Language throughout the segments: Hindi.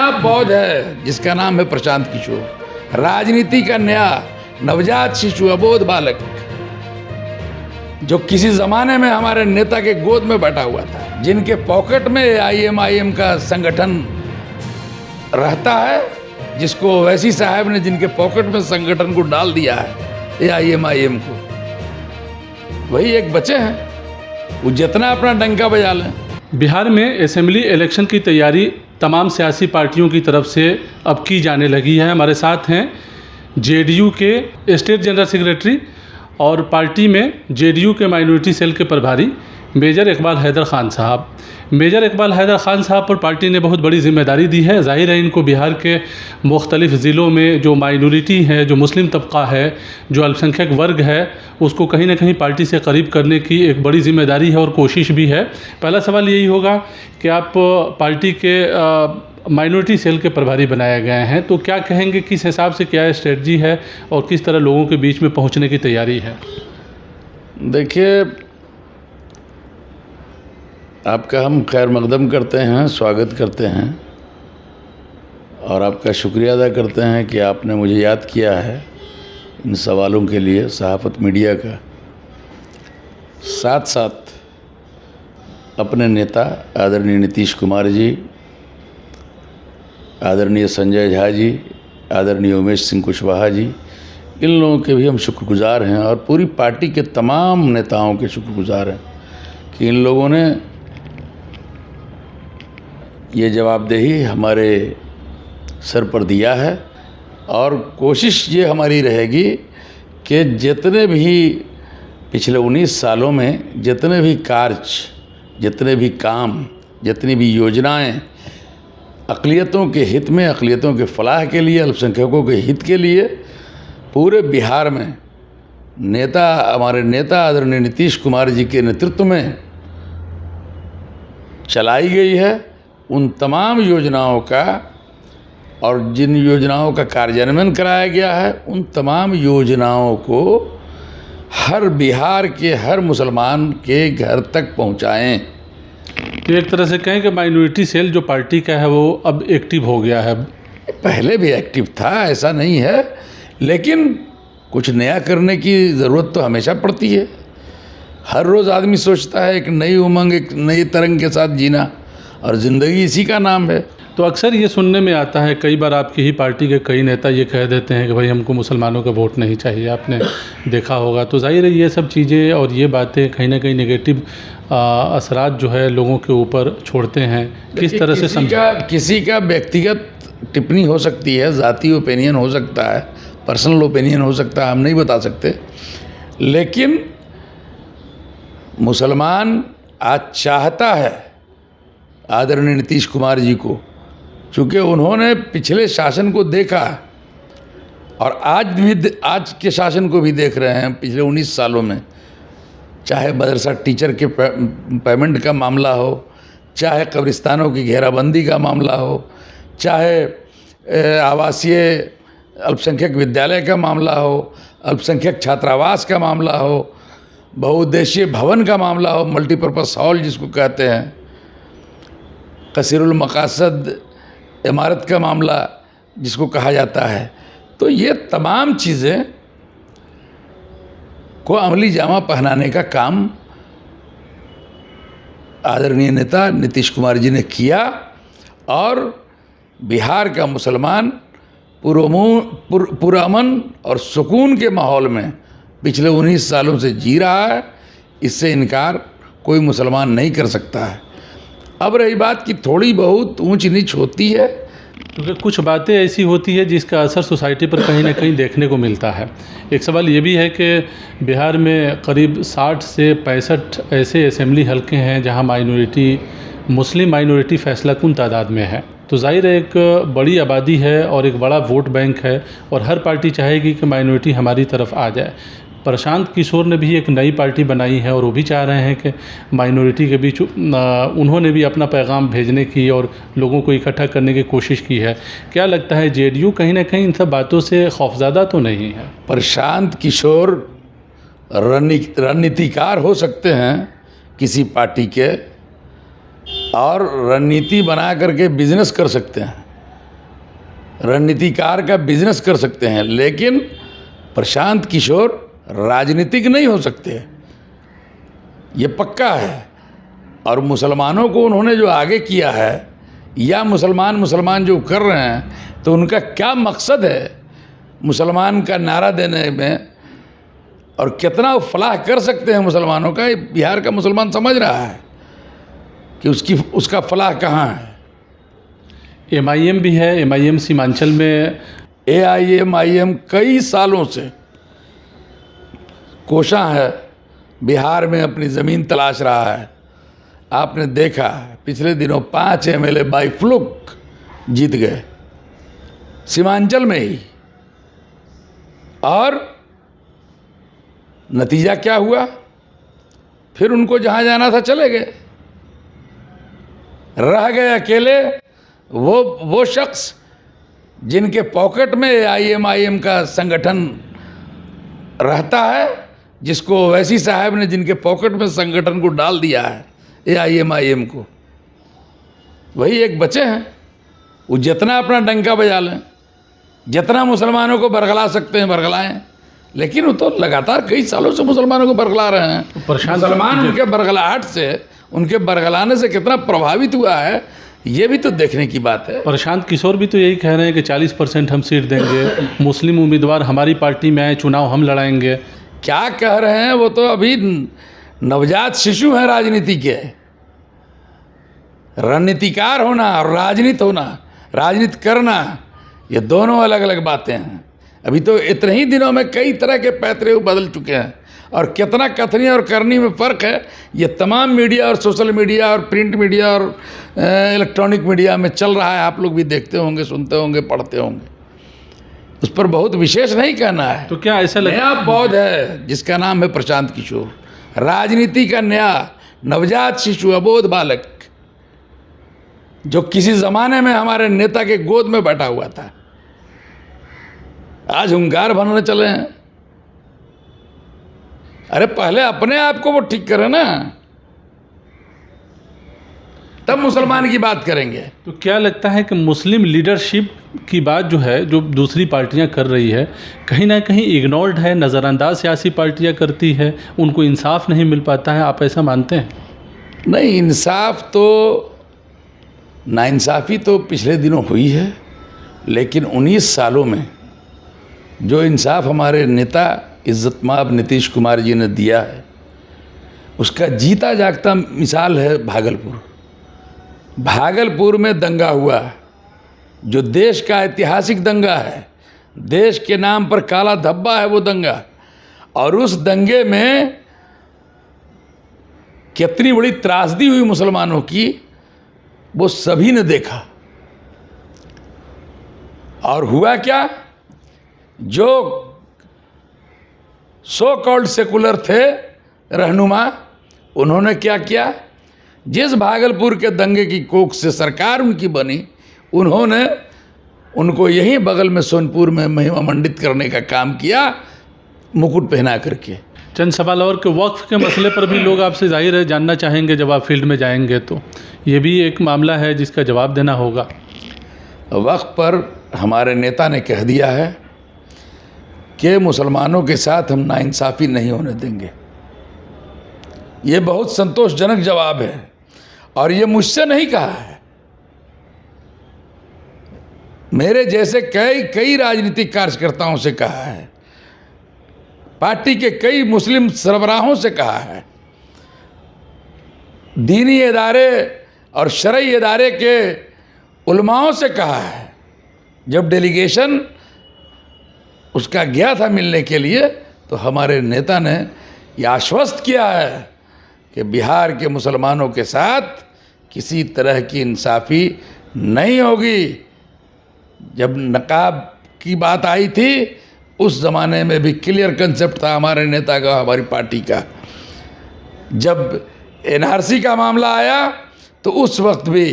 नया पौध है जिसका नाम है प्रशांत किशोर। राजनीति का नया नवजात शिशु, अबोध बालक, जो किसी ज़माने में हमारे नेता के गोद में बैठा हुआ था, जिनके पॉकेट में आईएमआईएम का संगठन रहता है, जिसको ओवैसी साहब ने जिनके पॉकेट में संगठन को डाल दिया है, आईएमआईएम को, वही एक बचे हैं। वो जितना अपना डंका बजा लें। बिहार में असेंबली इलेक्शन की तैयारी तमाम सियासी पार्टियों की तरफ से अब की जाने लगी है। हमारे साथ हैं जेडीयू के स्टेट जनरल सेक्रेटरी और पार्टी में जेडीयू के माइनॉरिटी सेल के प्रभारी मेजर इकबाल हैदर खान साहब। मेजर इकबाल हैदर खान साहब पर पार्टी ने बहुत बड़ी जिम्मेदारी दी है। जाहिर है इनको बिहार के मुख्तलिफ ज़िलों में जो माइनॉरिटी है, जो मुस्लिम तबका है, जो अल्पसंख्यक वर्ग है, उसको कहीं ना कहीं पार्टी से करीब करने की एक बड़ी जिम्मेदारी है और कोशिश भी है। पहला सवाल यही होगा कि आप पार्टी के माइनॉरिटी सेल के प्रभारी बनाए गए हैं, तो क्या कहेंगे, किस हिसाब से क्या स्ट्रेटजी है और किस तरह लोगों के बीच में पहुँचने की तैयारी है? देखिए, आपका हम खैर मकदम करते हैं, स्वागत करते हैं और आपका शुक्रिया अदा करते हैं कि आपने मुझे याद किया है इन सवालों के लिए, सहाफ़त मीडिया का। साथ साथ अपने नेता आदरणीय नीतीश कुमार जी, आदरणीय संजय झा जी, आदरणीय उमेश सिंह कुशवाहा जी, इन लोगों के भी हम शुक्रगुजार हैं और पूरी पार्टी के तमाम नेताओं के शुक्रगुजार हैं कि इन लोगों ने ये जवाबदेही हमारे सर पर दिया है। और कोशिश ये हमारी रहेगी कि जितने भी पिछले 19 सालों में जितने भी कार्य, जितने भी काम, जितनी भी योजनाएं अक़लियतों के हित में, अक़लियतों के फलाह के लिए, अल्पसंख्यकों के हित के लिए पूरे बिहार में हमारे नेता आदरणीय नीतीश कुमार जी के नेतृत्व में चलाई गई है, उन तमाम योजनाओं का और जिन योजनाओं का कार्यान्वयन कराया गया है, उन तमाम योजनाओं को हर बिहार के हर मुसलमान के घर तक पहुंचाएं। तो एक तरह से कहें कि माइनॉरिटी सेल जो पार्टी का है वो अब एक्टिव हो गया है। पहले भी एक्टिव था, ऐसा नहीं है, लेकिन कुछ नया करने की ज़रूरत तो हमेशा पड़ती है। हर रोज़ आदमी सोचता है एक नई उमंग, एक नई तरंग के साथ जीना, और ज़िंदगी इसी का नाम है। तो अक्सर ये सुनने में आता है, कई बार आपकी ही पार्टी के कई नेता ये कह देते हैं कि भाई हमको मुसलमानों का वोट नहीं चाहिए, आपने देखा होगा। तो जाहिर है ये सब चीज़ें और ये बातें कहीं ना कहीं नेगेटिव असरात जो है लोगों के ऊपर छोड़ते हैं। किस तरह से किसी का व्यक्तिगत टिप्पणी हो सकती है, ज़ाती ओपिनियन हो सकता है, पर्सनल ओपिनियन हो सकता है, हम नहीं बता सकते, लेकिन मुसलमान आज चाहता है आदरणीय नीतीश कुमार जी को, चूँकि उन्होंने पिछले शासन को देखा और आज के शासन को भी देख रहे हैं। पिछले 19 सालों में चाहे मदरसा टीचर के पेमेंट का मामला हो, चाहे कब्रिस्तानों की घेराबंदी का मामला हो, चाहे आवासीय अल्पसंख्यक विद्यालय का मामला हो, अल्पसंख्यक छात्रावास का मामला हो, बहुउद्देशीय भवन का मामला हो, मल्टीपर्पज़ हॉल जिसको कहते हैं, कसीरुल मकासद इमारत का मामला जिसको कहा जाता है, तो ये तमाम चीज़ें को अमली जामा पहनाने का काम आदरणीय नेता नीतीश कुमार जी ने किया और बिहार का मुसलमान पुरअमन और सुकून के माहौल में पिछले 19 सालों से जी रहा है। इससे इनकार कोई मुसलमान नहीं कर सकता है। अब रही बात कि थोड़ी बहुत ऊंच नीच होती है, क्योंकि कुछ बातें ऐसी होती है जिसका असर सोसाइटी पर कहीं ना कहीं देखने को मिलता है। एक सवाल ये भी है कि बिहार में करीब 60 से 65 ऐसे असेंबली हलके हैं जहां मुस्लिम माइनॉरिटी फैसलाकुन तादाद में है। तो जाहिर है एक बड़ी आबादी है और एक बड़ा वोट बैंक है और हर पार्टी चाहेगी कि माइनॉरिटी हमारी तरफ आ जाए। प्रशांत किशोर ने भी एक नई पार्टी बनाई है और वो भी चाह रहे हैं कि माइनॉरिटी के बीच उन्होंने भी अपना पैगाम भेजने की और लोगों को इकट्ठा करने की कोशिश की है। क्या लगता है जेडीयू कहीं ना कहीं इन सब बातों से खौफज़दा तो नहीं है? प्रशांत किशोर रणनीतिकार हो सकते हैं किसी पार्टी के और रणनीति बना करके बिजनेस कर सकते हैं, रणनीतिकार का बिजनेस कर सकते हैं, लेकिन प्रशांत किशोर राजनीतिक नहीं हो सकते, ये पक्का है। और मुसलमानों को उन्होंने जो आगे किया है, या मुसलमान जो कर रहे हैं, तो उनका क्या मकसद है मुसलमान का नारा देने में, और कितना फलाह कर सकते हैं मुसलमानों का, ये बिहार का मुसलमान समझ रहा है कि उसका फलाह कहाँ है। MIM भी है, MIM सीमांचल में, AIM कई सालों से कोशा है, बिहार में अपनी ज़मीन तलाश रहा है। आपने देखा पिछले दिनों 5 MLA बाई फ्लुक जीत गए सीमांचल में ही, और नतीजा क्या हुआ, फिर उनको जहाँ जाना था चले गए, रह गए अकेले वो शख्स जिनके पॉकेट में AIM का संगठन रहता है, जिसको ओवैसी साहब ने जिनके पॉकेट में संगठन को डाल दिया है AIM को, वही एक बचे हैं। वो जितना अपना डंका बजा लें, जितना मुसलमानों को बरगला सकते हैं बरगलाएं, लेकिन वो तो लगातार कई सालों से मुसलमानों को बरगला रहे हैं। मुसलमान उनके बरगलाहट से, उनके बरगलाने से कितना प्रभावित हुआ है, ये भी तो देखने की बात है। प्रशांत किशोर भी तो यही कह रहे हैं कि 40% हम सीट देंगे, मुस्लिम उम्मीदवार हमारी पार्टी में आए, चुनाव हम लड़ाएंगे। क्या कह रहे हैं, वो तो अभी नवजात शिशु हैं राजनीति के। रणनीतिकार होना और राजनीति करना, ये दोनों अलग अलग बातें हैं। अभी तो इतने ही दिनों में कई तरह के पैतरे बदल चुके हैं, और कितना कथनी और करनी में फ़र्क है, ये तमाम मीडिया और सोशल मीडिया और प्रिंट मीडिया और इलेक्ट्रॉनिक मीडिया में चल रहा है। आप लोग भी देखते होंगे, सुनते होंगे, पढ़ते होंगे। उस पर बहुत विशेष नहीं कहना है। तो क्या ऐसा नया पौध है जिसका नाम है प्रशांत किशोर, राजनीति का नया नवजात शिशु, अबोध बालक, जो किसी ज़माने में हमारे नेता के गोद में बैठा हुआ था, आज हुंकार भरने चले हैं। अरे पहले अपने आप को वो ठीक करे ना, तब मुसलमान की बात करेंगे। तो क्या लगता है कि मुस्लिम लीडरशिप की बात जो है, जो दूसरी पार्टियां कर रही है, कहीं ना कहीं इग्नोर्ड है, नज़रअंदाज सियासी पार्टियां करती है, उनको इंसाफ नहीं मिल पाता है, आप ऐसा मानते हैं? नहीं, इंसाफ तो, नाइंसाफ़ी तो पिछले दिनों हुई है, लेकिन 19 सालों में जो इंसाफ हमारे नेता इज़्ज़तमाब नीतीश कुमार जी ने दिया है, उसका जीता जागता मिसाल है भागलपुर में दंगा हुआ, जो देश का ऐतिहासिक दंगा है, देश के नाम पर काला धब्बा है वो दंगा। और उस दंगे में कितनी बड़ी त्रासदी हुई मुसलमानों की, वो सभी ने देखा। और हुआ क्या, जो सो कॉल्ड सेकुलर थे रहनुमा, उन्होंने क्या किया, जिस भागलपुर के दंगे की कोख से सरकार उनकी बनी, उन्होंने उनको यहीं बगल में सोनपुर में महिमा मंडित करने का काम किया, मुकुट पहना करके। चंद सवाल और के वक्फ के मसले पर भी लोग आपसे जाहिर है जानना चाहेंगे, जब आप फील्ड में जाएंगे तो ये भी एक मामला है जिसका जवाब देना होगा। वक्फ पर हमारे नेता ने कह दिया है कि मुसलमानों के साथ हम नाइंसाफ़ी नहीं होने देंगे। ये बहुत संतोषजनक जवाब है, और ये मुझसे नहीं कहा है, मेरे जैसे कई राजनीतिक कार्यकर्ताओं से कहा है, पार्टी के कई मुस्लिम सरबराहों से कहा है, दीनी इदारे और शरई इदारे के उलमाओं से कहा है। जब डेलीगेशन उसका गया था मिलने के लिए, तो हमारे नेता ने यह आश्वस्त किया है कि बिहार के मुसलमानों के साथ किसी तरह की इंसाफ़ी नहीं होगी। जब नकाब की बात आई थी, उस ज़माने में भी क्लियर कंसेप्ट था हमारे नेता का, हमारी पार्टी का। जब NRC का मामला आया, तो उस वक्त भी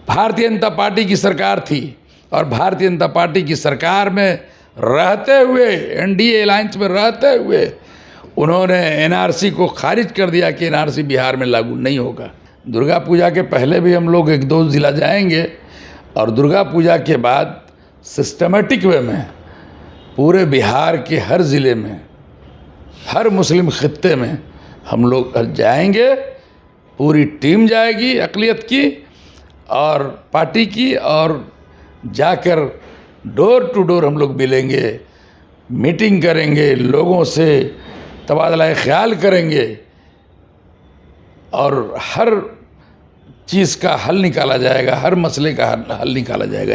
भारतीय जनता पार्टी की सरकार थी, और भारतीय जनता पार्टी की सरकार में रहते हुए, NDA अलायंस में रहते हुए, उन्होंने NRC को खारिज कर दिया कि NRC बिहार में लागू नहीं होगा। दुर्गा पूजा के पहले भी हम लोग 1-2 ज़िला जाएंगे और दुर्गा पूजा के बाद सिस्टमेटिक वे में पूरे बिहार के हर ज़िले में, हर मुस्लिम खित्ते में हम लोग जाएंगे, पूरी टीम जाएगी अक़लियत की और पार्टी की, और जाकर डोर टू डोर हम लोग मिलेंगे, मीटिंग करेंगे, लोगों से तबादला ख्याल करेंगे और हर चीज़ का हल निकाला जाएगा, हर मसले का हल निकाला जाएगा।